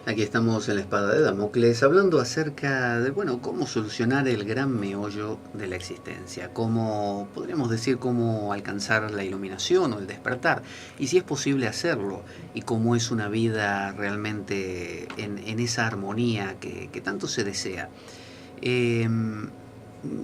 Aquí estamos en la espada de Damocles hablando acerca de, bueno, cómo solucionar el gran meollo de la existencia, cómo, podríamos decir, cómo alcanzar la iluminación o el despertar, y si es posible hacerlo, y cómo es una vida realmente en esa armonía que tanto se desea. Eh,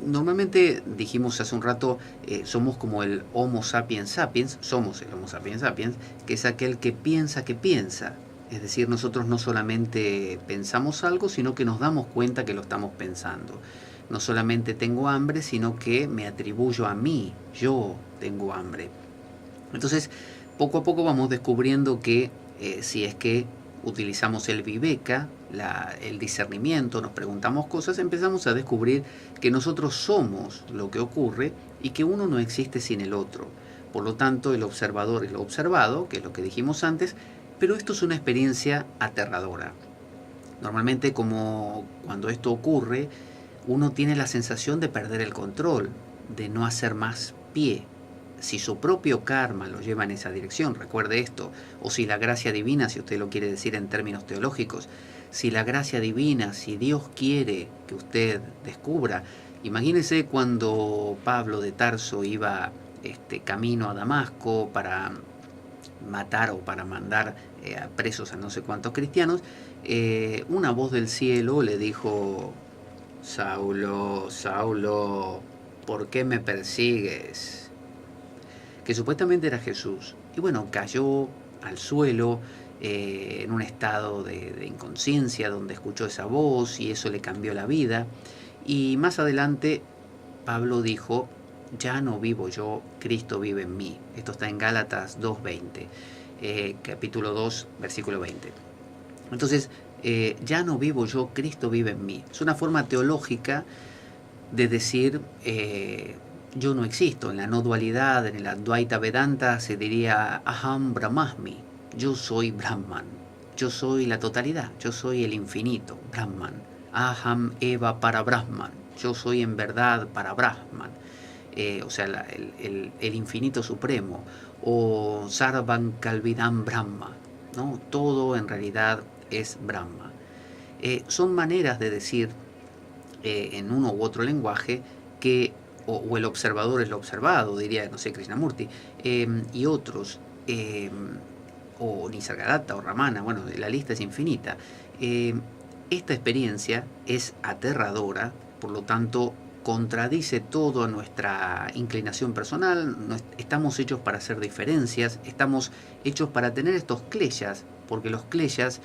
Normalmente dijimos hace un rato, somos como el Homo sapiens sapiens, somos el Homo sapiens sapiens, que es aquel que piensa que piensa. Es decir, nosotros no solamente pensamos algo, sino que nos damos cuenta que lo estamos pensando. No solamente tengo hambre, sino que me atribuyo a mí, yo tengo hambre. Entonces, poco a poco vamos descubriendo que si es que utilizamos el viveka, el discernimiento, nos preguntamos cosas, empezamos a descubrir que nosotros somos lo que ocurre y que uno no existe sin el otro. Por lo tanto, el observador es lo observado, que es lo que dijimos antes, pero esto es una experiencia aterradora. Normalmente, como cuando esto ocurre, uno tiene la sensación de perder el control, de no hacer más pie. Si su propio karma lo lleva en esa dirección, recuerde esto, o si la gracia divina, si usted lo quiere decir en términos teológicos, si la gracia divina, si Dios quiere que usted descubra, imagínese cuando Pablo de Tarso iba camino a Damasco para matar o para mandar presos a no sé cuántos cristianos, una voz del cielo le dijo: Saulo, Saulo, ¿por qué me persigues? Que supuestamente era Jesús. Y bueno, cayó al suelo en un estado de inconsciencia donde escuchó esa voz y eso le cambió la vida. Y más adelante Pablo dijo: ya no vivo yo, Cristo vive en mí. Esto está en Gálatas 2:20, capítulo 2, versículo 20. Entonces, ya no vivo yo, Cristo vive en mí. Es una forma teológica de decir, yo no existo. En la no dualidad, en el Advaita Vedanta se diría Aham Brahmasmi, yo soy Brahman, yo soy la totalidad, yo soy el infinito, Brahman. Aham Eva para Brahman, yo soy en verdad para Brahman. O sea, el infinito supremo, o Sarvam Kalvidam Brahma, ¿no? Todo en realidad es Brahma. Son maneras de decir en uno u otro lenguaje que o el observador es lo observado, diría, no sé, Krishnamurti, y otros, o Nisargadatta o Ramana, bueno, la lista es infinita. Esta experiencia es aterradora, por lo tanto contradice toda nuestra inclinación personal. Estamos hechos para hacer diferencias, estamos hechos para tener estos kleyas, porque los kleyas,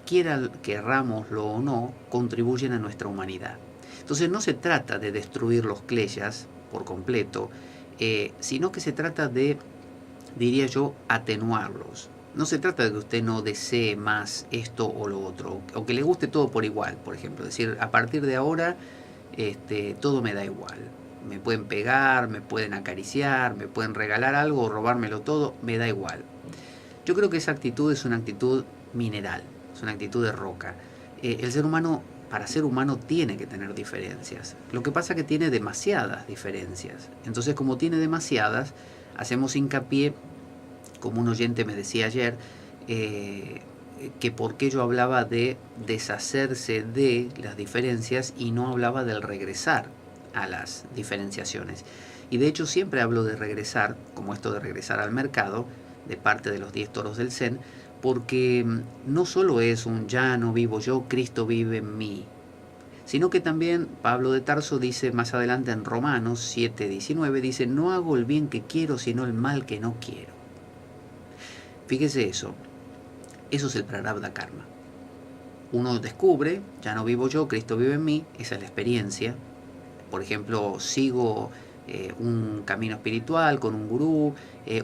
querrámoslo o no, contribuyen a nuestra humanidad. Entonces no se trata de destruir los kleyas por completo, sino que se trata de, diría yo, atenuarlos. No se trata de que usted no desee más esto o lo otro, o que le guste todo por igual, por ejemplo. Decir, a partir de ahora, todo me da igual. Me pueden pegar, me pueden acariciar, me pueden regalar algo o robármelo todo, me da igual. Yo creo que esa actitud es una actitud mineral, es una actitud de roca. El ser humano, para ser humano, tiene que tener diferencias. Lo que pasa es que tiene demasiadas diferencias. Entonces, como tiene demasiadas, hacemos hincapié, como un oyente me decía ayer, que por qué yo hablaba de deshacerse de las diferencias y no hablaba del regresar a las diferenciaciones. Y de hecho siempre hablo de regresar, como esto de regresar al mercado, de parte de los 10 toros del Zen, porque no solo es un ya no vivo yo, Cristo vive en mí, sino que también Pablo de Tarso dice más adelante en Romanos 7:19, dice, no hago el bien que quiero, sino el mal que no quiero. Fíjese eso es el prarabdha karma. Uno descubre, ya no vivo yo, Cristo vive en mí, esa es la experiencia. Por ejemplo, sigo un camino espiritual con un gurú,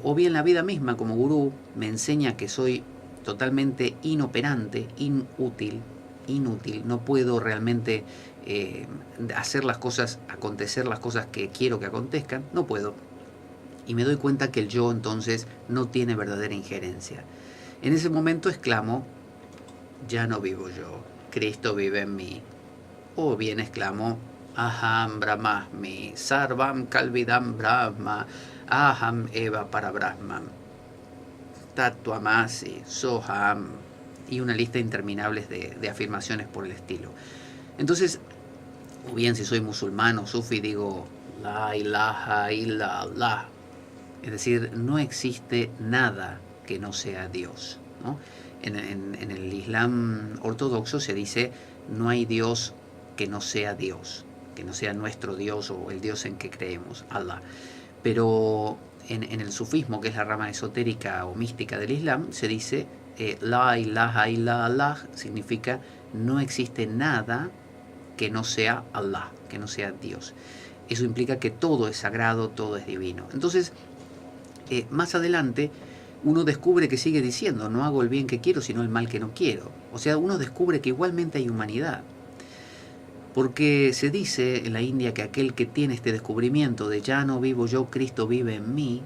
o bien la vida misma como gurú me enseña que soy totalmente inoperante, inútil, no puedo realmente hacer las cosas, acontecer las cosas que quiero que acontezcan, no puedo. Y me doy cuenta que el yo entonces no tiene verdadera injerencia. En ese momento exclamo, ya no vivo yo, Cristo vive en mí. O bien exclamo, Aham Brahmasmi, Sarvam Kalvidam Brahma, Aham Eva para Brahman, Tatvamasi, Soham, y una lista interminable de afirmaciones por el estilo. Entonces, o bien si soy musulmán o sufi, digo La ilaha illallah, es decir, no existe nada que no sea Dios, ¿no? En el Islam ortodoxo se dice no hay Dios que no sea Dios, que no sea nuestro Dios o el Dios en que creemos, Allah. Pero en el sufismo, que es la rama esotérica o mística del Islam, se dice La ilaha illallah, significa no existe nada que no sea Allah, que no sea Dios. Eso implica que todo es sagrado, todo es divino. Entonces, más adelante, uno descubre que sigue diciendo, no hago el bien que quiero, sino el mal que no quiero. O sea, uno descubre que igualmente hay humanidad. Porque se dice en la India que aquel que tiene este descubrimiento de ya no vivo yo, Cristo vive en mí,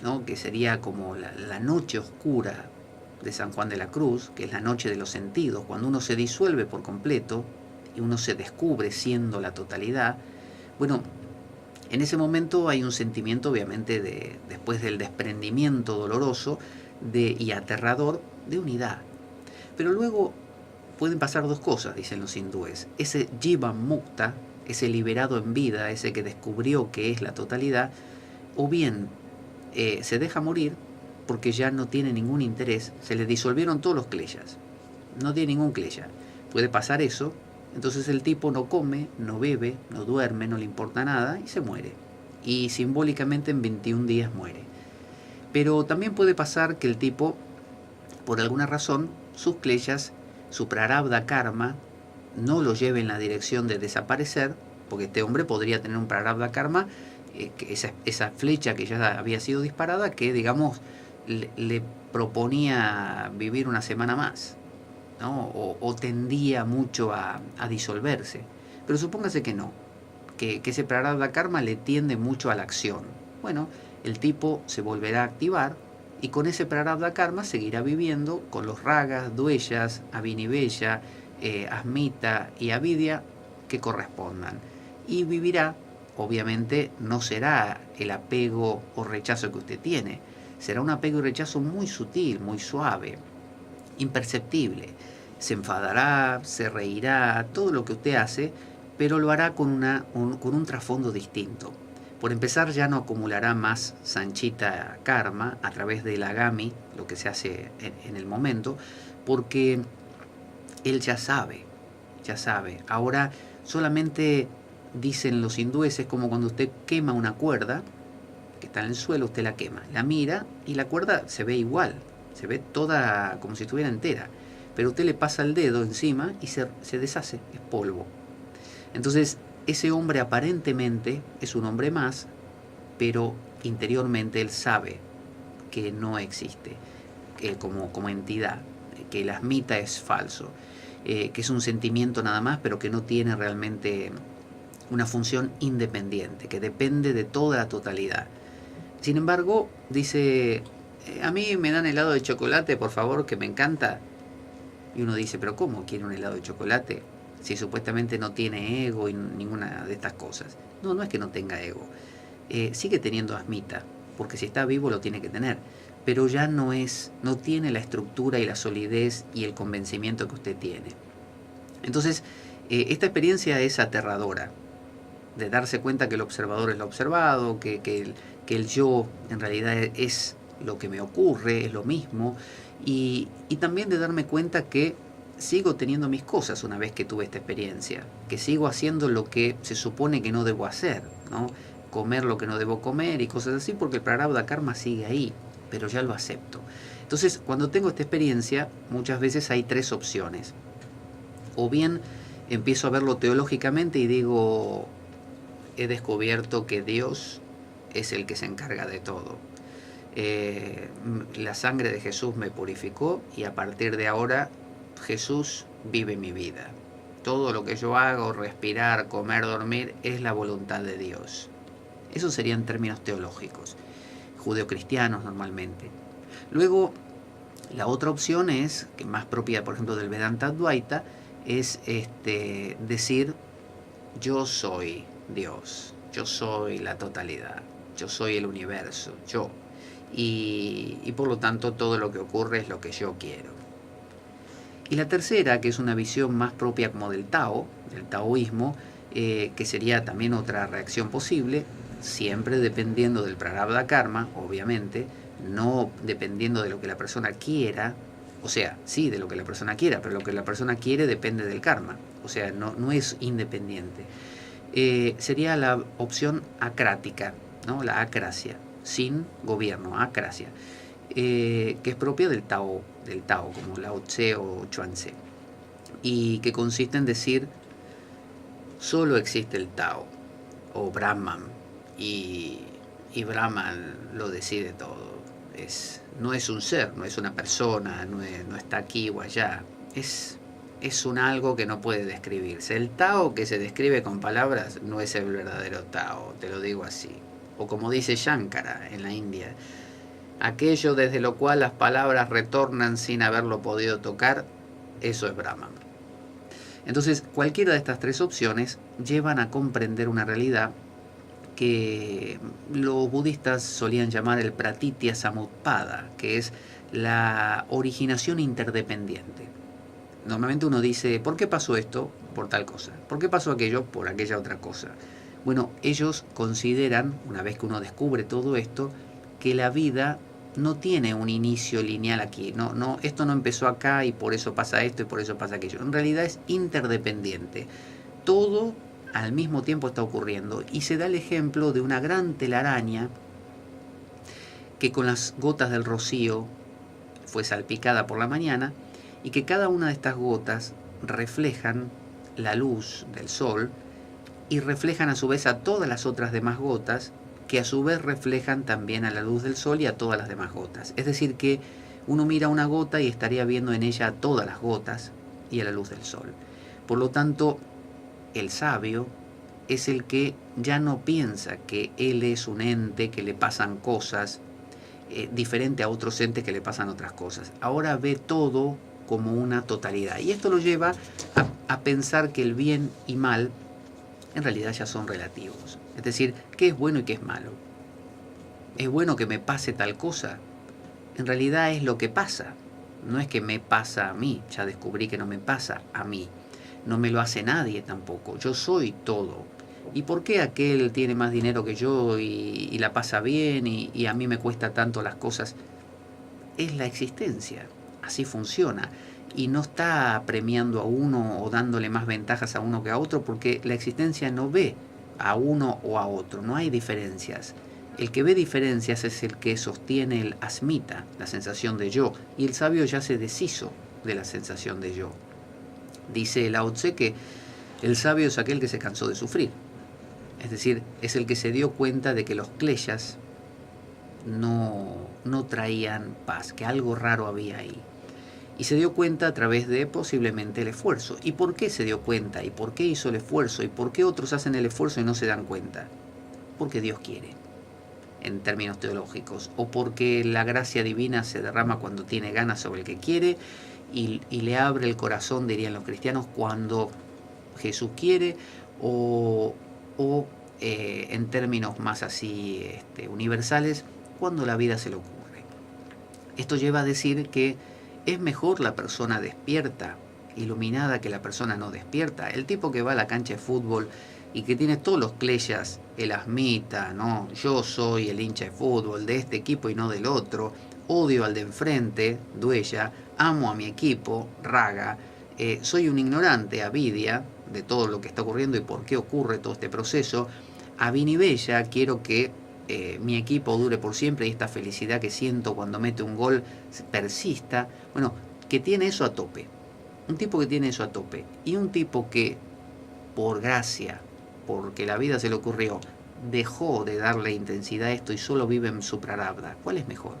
¿no? Que sería como la noche oscura de San Juan de la Cruz, que es la noche de los sentidos, cuando uno se disuelve por completo y uno se descubre siendo la totalidad. Bueno, en ese momento hay un sentimiento, obviamente, después del desprendimiento doloroso y aterrador, de unidad. Pero luego pueden pasar dos cosas, dicen los hindúes. Ese Jivan Mukta, ese liberado en vida, ese que descubrió que es la totalidad, o bien se deja morir porque ya no tiene ningún interés, se le disolvieron todos los kleyas, no tiene ningún kleya. Puede pasar eso. Entonces el tipo no come, no bebe, no duerme, no le importa nada y se muere. Y simbólicamente en 21 días muere. Pero también puede pasar que el tipo, por alguna razón, sus kleyas, su prarabdha karma, no lo lleve en la dirección de desaparecer, porque este hombre podría tener un prarabdha karma, que esa flecha que ya había sido disparada, que digamos le proponía vivir una semana más, ¿no? O tendía mucho a disolverse. Pero supóngase que no, que ese prarabdha karma le tiende mucho a la acción. Bueno, el tipo se volverá a activar y con ese prarabdha karma seguirá viviendo con los ragas, duellas, avinivella, asmita y avidya que correspondan. Y vivirá, obviamente, no será el apego o rechazo que usted tiene, será un apego y rechazo muy sutil, muy suave, imperceptible. Se enfadará, se reirá, todo lo que usted hace, pero lo hará con un trasfondo distinto. Por empezar, ya no acumulará más sanchita karma a través del agami, lo que se hace en el momento, porque él ya sabe, ya sabe. Ahora solamente dicen los hindúes, es como cuando usted quema una cuerda que está en el suelo, usted la quema, la mira y la cuerda se ve igual, se ve toda como si estuviera entera, pero usted le pasa el dedo encima y se deshace, es polvo. Entonces, ese hombre aparentemente es un hombre más, pero interiormente él sabe que no existe como entidad, que el asmita es falso, que es un sentimiento nada más, pero que no tiene realmente una función independiente, que depende de toda la totalidad. Sin embargo, dice, a mí me dan helado de chocolate, por favor, que me encanta. Y uno dice, pero ¿cómo quiere un helado de chocolate? Si supuestamente no tiene ego y ninguna de estas cosas. No, no es que no tenga ego. Sigue teniendo asmita, porque si está vivo lo tiene que tener. Pero ya no tiene la estructura y la solidez y el convencimiento que usted tiene. Entonces, esta experiencia es aterradora, de darse cuenta que el observador es lo observado, que el yo en realidad es lo que me ocurre, es lo mismo, y también de darme cuenta que sigo teniendo mis cosas una vez que tuve esta experiencia, que sigo haciendo lo que se supone que no debo hacer, ¿no? Comer lo que no debo comer y cosas así, porque el prarabdha karma sigue ahí, pero ya lo acepto. Entonces, cuando tengo esta experiencia, muchas veces hay tres opciones. O bien empiezo a verlo teológicamente y digo, he descubierto que Dios es el que se encarga de todo. La sangre de Jesús me purificó y a partir de ahora Jesús vive mi vida. Todo lo que yo hago, respirar, comer, dormir, es la voluntad de Dios. Eso serían términos teológicos, judeocristianos normalmente. Luego, la otra opción es, que más propia, por ejemplo, del Vedanta Advaita, es decir, yo soy Dios, yo soy la totalidad. yo soy el universo, yo. Y por lo tanto todo lo que ocurre es lo que yo quiero. Y la tercera, que es una visión más propia como del Tao, del taoísmo, que sería también otra reacción posible, siempre dependiendo del prarabdha karma, obviamente, no dependiendo de lo que la persona quiera, o sea, sí, de lo que la persona quiera, pero lo que la persona quiere depende del karma, o sea, no es independiente. Sería la opción acrática, ¿no? La acracia, sin gobierno, acracia, que es propia del Tao, como Lao Tse o Chuan Tse, y que consiste en decir solo existe el Tao o Brahman y, y Brahman lo decide todo. No es un ser, no es una persona, no está aquí o allá, es un algo que no puede describirse. El Tao que se describe con palabras no es el verdadero Tao, te lo digo así. O como dice Shankara en la India, aquello desde lo cual las palabras retornan sin haberlo podido tocar, eso es Brahman. Entonces, cualquiera de estas tres opciones llevan a comprender una realidad que los budistas solían llamar el pratitya samutpada, que es la originación interdependiente. Normalmente uno dice, ¿por qué pasó esto? Por tal cosa. ¿Por qué pasó aquello? Por aquella otra cosa. Bueno, ellos consideran, una vez que uno descubre todo esto, que la vida no tiene un inicio lineal aquí. Esto no empezó acá y por eso pasa esto y por eso pasa aquello. En realidad es interdependiente. Todo al mismo tiempo está ocurriendo. Y se da el ejemplo de una gran telaraña que con las gotas del rocío fue salpicada por la mañana y que cada una de estas gotas reflejan la luz del sol y reflejan a su vez a todas las otras demás gotas, que a su vez reflejan también a la luz del sol y a todas las demás gotas. Es decir, que uno mira una gota y estaría viendo en ella a todas las gotas y a la luz del sol. Por lo tanto, el sabio es el que ya no piensa que él es un ente, que le pasan cosas, diferente a otros entes que le pasan otras cosas. Ahora ve todo como una totalidad. Y esto lo lleva a pensar que el bien y mal en realidad ya son relativos. Es decir, ¿qué es bueno y qué es malo? ¿Es bueno que me pase tal cosa? En realidad es lo que pasa. No es que me pasa a mí. Ya descubrí que no me pasa a mí. No me lo hace nadie tampoco. Yo soy todo. ¿Y por qué aquel tiene más dinero que yo y la pasa bien y a mí me cuesta tanto las cosas? Es la existencia. Así funciona. Y no está premiando a uno o dándole más ventajas a uno que a otro, porque la existencia no ve a uno o a otro, no hay diferencias. El que ve diferencias es el que sostiene el asmita, la sensación de yo, y el sabio ya se deshizo de la sensación de yo. Dice Lao Tse que el sabio es aquel que se cansó de sufrir, es decir, es el que se dio cuenta de que los kleshas no traían paz, que algo raro había ahí. Y se dio cuenta a través de posiblemente el esfuerzo. ¿Y por qué se dio cuenta? ¿Y por qué hizo el esfuerzo? ¿Y por qué otros hacen el esfuerzo y no se dan cuenta? Porque Dios quiere, en términos teológicos. O porque la gracia divina se derrama cuando tiene ganas sobre el que quiere y le abre el corazón, dirían los cristianos, cuando Jesús quiere. O en términos más así universales, cuando la vida se le ocurre. Esto lleva a decir que es mejor la persona despierta, iluminada, que la persona no despierta. El tipo que va a la cancha de fútbol y que tiene todos los kleshas, el asmita, ¿no? Yo soy el hincha de fútbol de este equipo y no del otro. Odio al de enfrente, duella. Amo a mi equipo, raga. Soy un ignorante, avidia, de todo lo que está ocurriendo y por qué ocurre todo este proceso. A Vinibella quiero que mi equipo dure por siempre y esta felicidad que siento cuando mete un gol persista. Bueno, que tiene eso a tope. Un tipo que tiene eso a tope. Y un tipo que, por gracia, porque la vida se le ocurrió, dejó de darle intensidad a esto y solo vive en su prarabdha. ¿Cuál es mejor?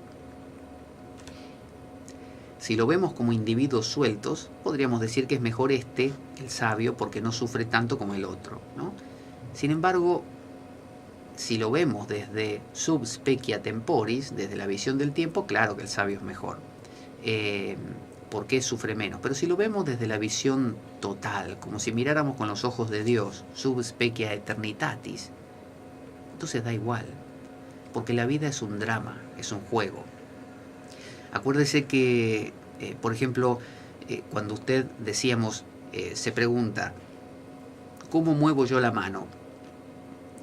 Si lo vemos como individuos sueltos, podríamos decir que es mejor el sabio, porque no sufre tanto como el otro, ¿no? Sin embargo, si lo vemos desde sub specia temporis, desde la visión del tiempo, claro que el sabio es mejor, porque sufre menos. Pero si lo vemos desde la visión total, como si miráramos con los ojos de Dios, sub specia eternitatis, entonces da igual. porque la vida es un drama, es un juego. Acuérdese que, por ejemplo, cuando usted decíamos, se pregunta, ¿cómo muevo yo la mano?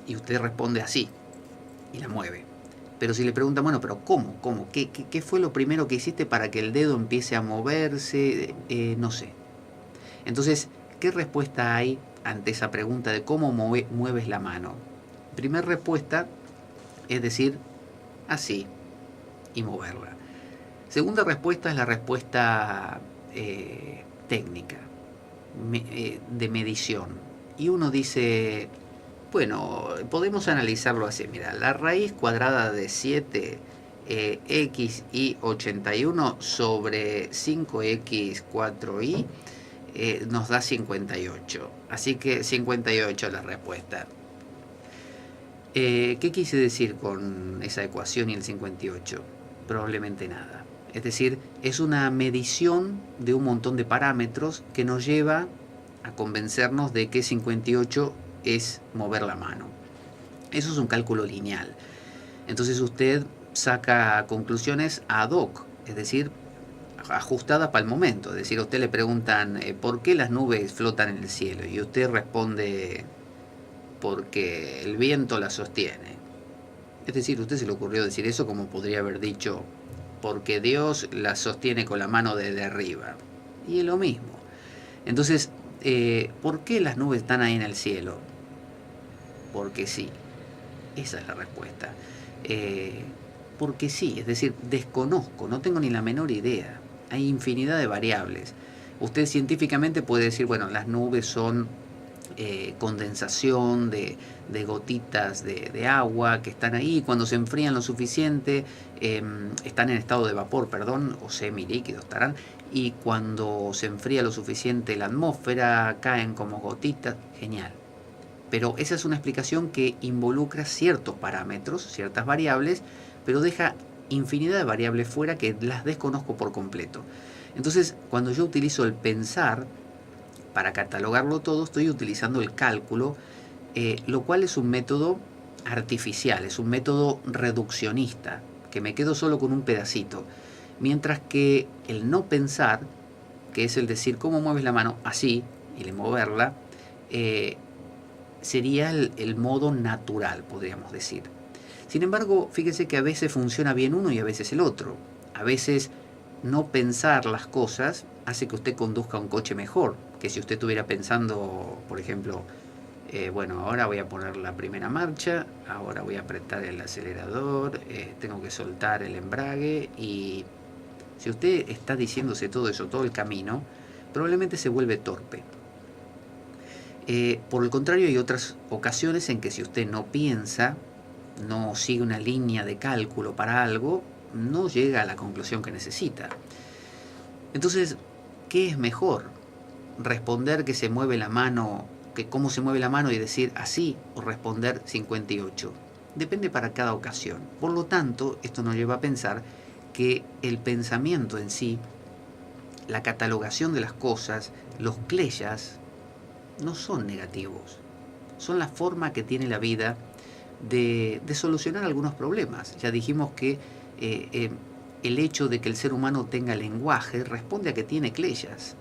Y usted responde así, y la mueve. Pero si le preguntan, bueno, pero ¿cómo? ¿Cómo? ¿Qué fue lo primero que hiciste para que el dedo empiece a moverse? No sé. Entonces, ¿qué respuesta hay ante esa pregunta de cómo mueves la mano? Primera respuesta es decir, así, y moverla. Segunda respuesta es la respuesta técnica, de medición. Y uno dice, bueno, podemos analizarlo así. Mira, la raíz cuadrada de 7 x y 81 sobre 5x 4y nos da 58. Así que 58 es la respuesta. ¿Qué quise decir con esa ecuación y el 58? Probablemente nada. Es decir, es una medición de un montón de parámetros que nos lleva a convencernos de que 58 es mover la mano. Eso es un cálculo lineal. Entonces usted saca conclusiones ad hoc, es decir, ajustadas para el momento. Es decir, a usted le preguntan ¿por qué las nubes flotan en el cielo? Y usted responde porque el viento las sostiene. Es decir, a usted se le ocurrió decir eso como podría haber dicho porque Dios las sostiene con la mano desde arriba. Y es lo mismo. Entonces, ¿por qué las nubes están ahí en el cielo? Porque sí. Esa es la respuesta. Porque sí, es decir, desconozco, no tengo ni la menor idea. Hay infinidad de variables. Usted científicamente puede decir, bueno, las nubes son condensación de gotitas de agua que están ahí, cuando se enfrían lo suficiente, están en estado de vapor, perdón, o semilíquidos estarán, y cuando se enfría lo suficiente la atmósfera, caen como gotitas, genial. Pero esa es una explicación que involucra ciertos parámetros, ciertas variables, pero deja infinidad de variables fuera que las desconozco por completo. Entonces, cuando yo utilizo el pensar para catalogarlo todo, estoy utilizando el cálculo, lo cual es un método artificial, es un método reduccionista, que me quedo solo con un pedacito. Mientras que el no pensar, que es el decir cómo mueves la mano así, y el moverla, sería el modo natural, podríamos decir. Sin embargo, fíjese que a veces funciona bien uno y a veces el otro. A veces no pensar las cosas hace que usted conduzca un coche mejor que si usted estuviera pensando, por ejemplo, bueno, ahora voy a poner la primera marcha, ahora voy a apretar el acelerador, tengo que soltar el embrague, y si usted está diciéndose todo eso todo el camino, probablemente se vuelve torpe. Por el contrario, hay otras ocasiones en que si usted no piensa, no sigue una línea de cálculo para algo, no llega a la conclusión que necesita. Entonces, ¿qué es mejor? ¿Responder que se mueve la mano, que cómo se mueve la mano y decir así, o responder 58? Depende para cada ocasión. Por lo tanto, esto nos lleva a pensar que el pensamiento en sí, la catalogación de las cosas, los kleyas, no son negativos. Son la forma que tiene la vida de solucionar algunos problemas. Ya dijimos que el hecho de que el ser humano tenga lenguaje responde a que tiene kleyas.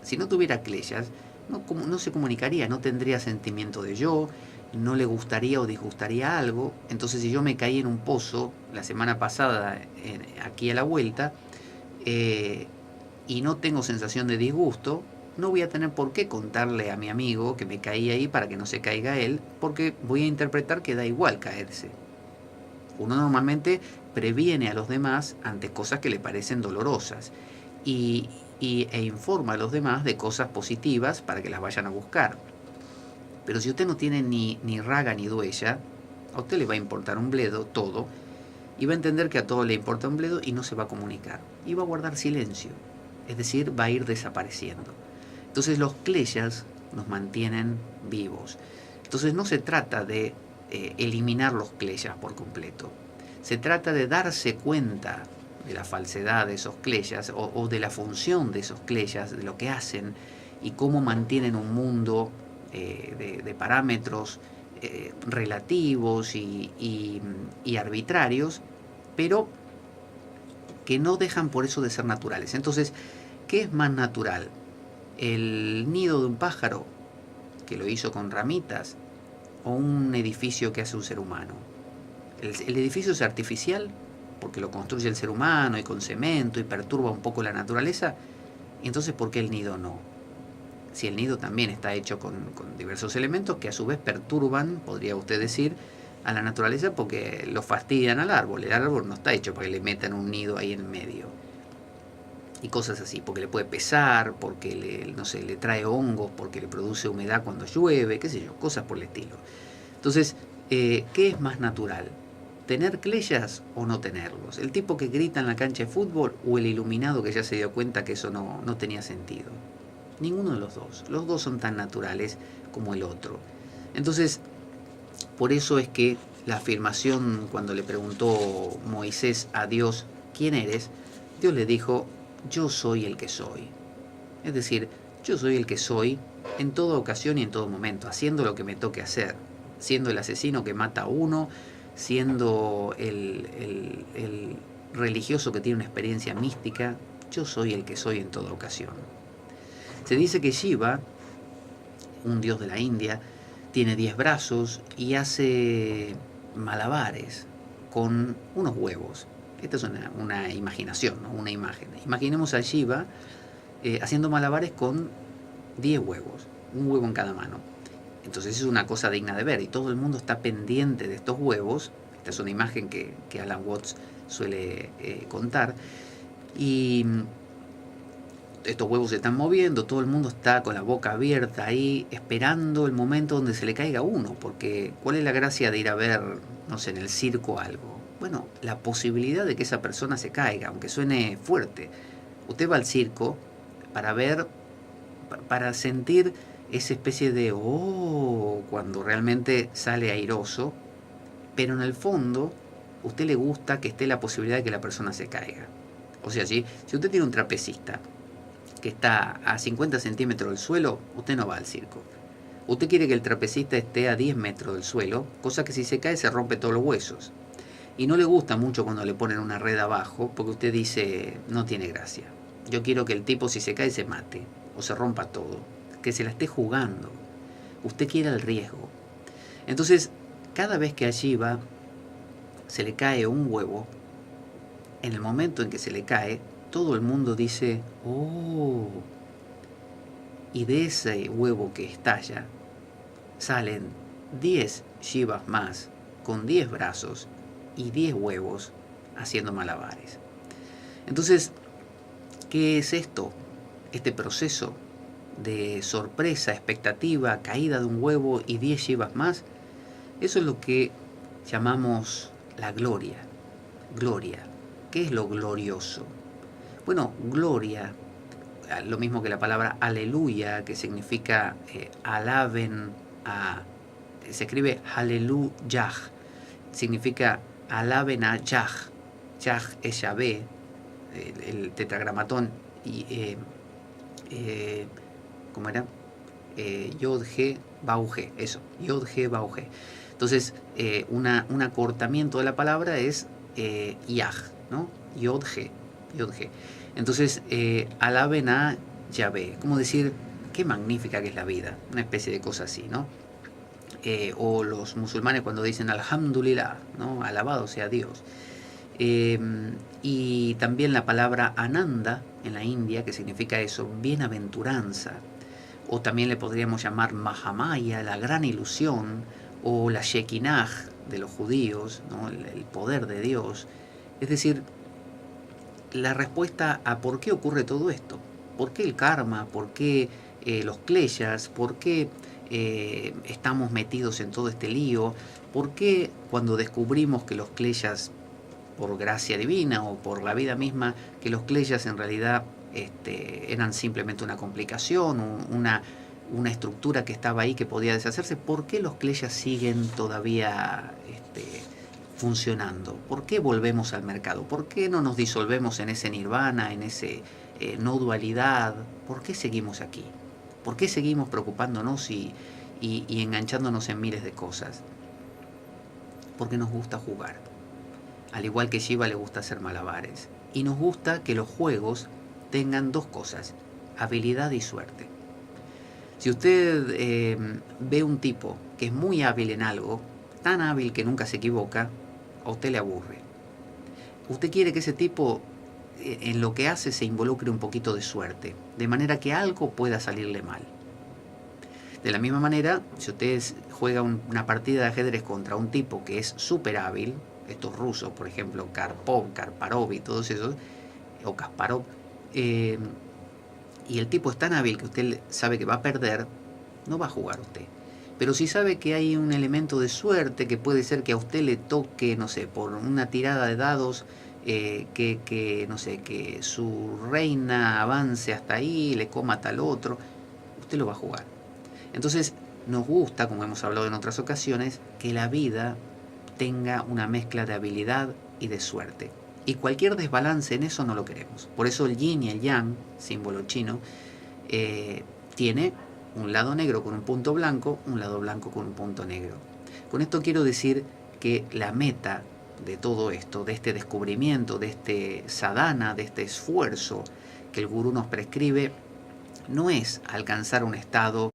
Si no tuviera kleyas, no se comunicaría, no tendría sentimiento de yo, no le gustaría o disgustaría algo. Entonces, si yo me caí en un pozo la semana pasada, aquí a la vuelta, y no tengo sensación de disgusto, no voy a tener por qué contarle a mi amigo que me caí ahí para que no se caiga él, porque voy a interpretar que da igual caerse. Uno normalmente previene a los demás ante cosas que le parecen dolorosas e informa a los demás de cosas positivas para que las vayan a buscar. Pero si usted no tiene ni raga ni duella, a usted le va a importar un bledo todo, y va a entender que a todo le importa un bledo y no se va a comunicar. Y va a guardar silencio, es decir, va a ir desapareciendo. Entonces los kleyas nos mantienen vivos. Entonces no se trata de eliminar los kleyas por completo. Se trata de darse cuenta de la falsedad de esos kleyas o de la función de esos kleyas, de lo que hacen y cómo mantienen un mundo de parámetros relativos y arbitrarios, pero que no dejan por eso de ser naturales. Entonces, ¿qué es más natural? ¿El nido de un pájaro que lo hizo con ramitas o un edificio que hace un ser humano? El edificio es artificial porque lo construye el ser humano y con cemento y perturba un poco la naturaleza. Entonces, ¿por qué el nido no? Si el nido también está hecho con diversos elementos que a su vez perturban, podría usted decir, a la naturaleza porque lo fastidian al árbol. El árbol no está hecho para que le metan un nido ahí en medio. Y cosas así, porque le puede pesar, porque le trae hongos, porque le produce humedad cuando llueve, qué sé yo, cosas por el estilo. Entonces, ¿qué es más natural? ¿Tener cleyas o no tenerlos? ¿El tipo que grita en la cancha de fútbol o el iluminado que ya se dio cuenta que eso no tenía sentido? Ninguno de los dos. Los dos son tan naturales como el otro. Entonces, por eso es que la afirmación, cuando le preguntó Moisés a Dios, ¿quién eres? Dios le dijo, yo soy el que soy. Es decir, yo soy el que soy en toda ocasión y en todo momento, haciendo lo que me toque hacer, siendo el asesino que mata a uno, siendo el religioso que tiene una experiencia mística, yo soy el que soy en toda ocasión. Se dice que Shiva, un dios de la India, tiene 10 brazos y hace malabares con unos huevos. Esta es una imaginación, ¿no? Una imagen. Imaginemos a Shiva haciendo malabares con 10 huevos, un huevo en cada mano. Entonces es una cosa digna de ver y todo el mundo está pendiente de estos huevos. Esta es una imagen que Alan Watts suele contar. Y estos huevos se están moviendo, todo el mundo está con la boca abierta ahí, esperando el momento donde se le caiga uno, porque ¿cuál es la gracia de ir a ver, no sé, en el circo algo? Bueno, la posibilidad de que esa persona se caiga, aunque suene fuerte. Usted va al circo para ver, para sentir esa especie de oh, cuando realmente sale airoso, pero en el fondo, a usted le gusta que esté la posibilidad de que la persona se caiga. O sea, si usted tiene un trapecista que está a 50 centímetros del suelo, usted no va al circo. Usted quiere que el trapecista esté a 10 metros del suelo, cosa que si se cae se rompe todos los huesos. Y no le gusta mucho cuando le ponen una red abajo, porque usted dice, no tiene gracia. Yo quiero que el tipo si se cae se mate, o se rompa todo, que se la esté jugando. Usted quiere el riesgo. Entonces, cada vez que a Shiva se le cae un huevo, en el momento en que se le cae, todo el mundo dice, oh, y de ese huevo que estalla, salen 10 Shivas más, con 10 brazos y 10 huevos, haciendo malabares. Entonces, ¿qué es esto? Este proceso de sorpresa, expectativa, caída de un huevo y 10 Shivas más, eso es lo que llamamos la gloria. Gloria. ¿Qué es lo glorioso? Bueno, gloria, lo mismo que la palabra aleluya, que significa alaben a... Se escribe halelujah, significa alaben a Yah. Yah es Yahvé, el tetragramatón, y ¿cómo era? Yod He Bau He, eso, Yod He Bau He. Entonces, un acortamiento de la palabra es Yah, ¿no? Yod He, Yod He. Entonces, alaben a Yahvé, como decir, qué magnífica que es la vida, una especie de cosa así, ¿no? O los musulmanes cuando dicen Alhamdulillah, ¿no? Alabado sea Dios. Y también la palabra Ananda en la India, que significa eso, bienaventuranza. O también le podríamos llamar Mahamaya, la gran ilusión, o la Shekinah de los judíos, ¿no? El poder de Dios. Es decir, la respuesta a por qué ocurre todo esto. ¿Por qué el karma? ¿Por qué los kleyas? ¿Por qué estamos metidos en todo este lío? ¿Por qué cuando descubrimos que los kleyas, por gracia divina o por la vida misma, que los kleyas en realidad eran simplemente una complicación, una estructura que estaba ahí que podía deshacerse? ¿Por qué los kleyas siguen todavía funcionando? ¿Por qué volvemos al mercado? ¿Por qué no nos disolvemos en ese nirvana, en ese no dualidad? ¿Por qué seguimos aquí? ¿Por qué seguimos preocupándonos y y enganchándonos en miles de cosas. Porque nos gusta jugar. Al igual que Shiva le gusta hacer malabares. Y nos gusta que los juegos tengan dos cosas, habilidad y suerte. Si usted ve un tipo que es muy hábil en algo, tan hábil que nunca se equivoca, a usted le aburre. Usted quiere que ese tipo en lo que hace se involucre un poquito de suerte, de manera que algo pueda salirle mal. De la misma manera, si usted juega una partida de ajedrez contra un tipo que es súper hábil, estos rusos, por ejemplo, Karparov y todos esos, o Kasparov, y el tipo es tan hábil que usted sabe que va a perder, no va a jugar usted. Pero si sabe que hay un elemento de suerte, que puede ser que a usted le toque, no sé, por una tirada de dados, no sé, que su reina avance hasta ahí, le coma a tal otro, usted lo va a jugar. Entonces, nos gusta, como hemos hablado en otras ocasiones, que la vida tenga una mezcla de habilidad y de suerte. Y cualquier desbalance en eso no lo queremos. Por eso el yin y el yang, símbolo chino, tiene un lado negro con un punto blanco, un lado blanco con un punto negro. Con esto quiero decir que la meta de todo esto, de este descubrimiento, de este sadhana, de este esfuerzo que el gurú nos prescribe, no es alcanzar un estado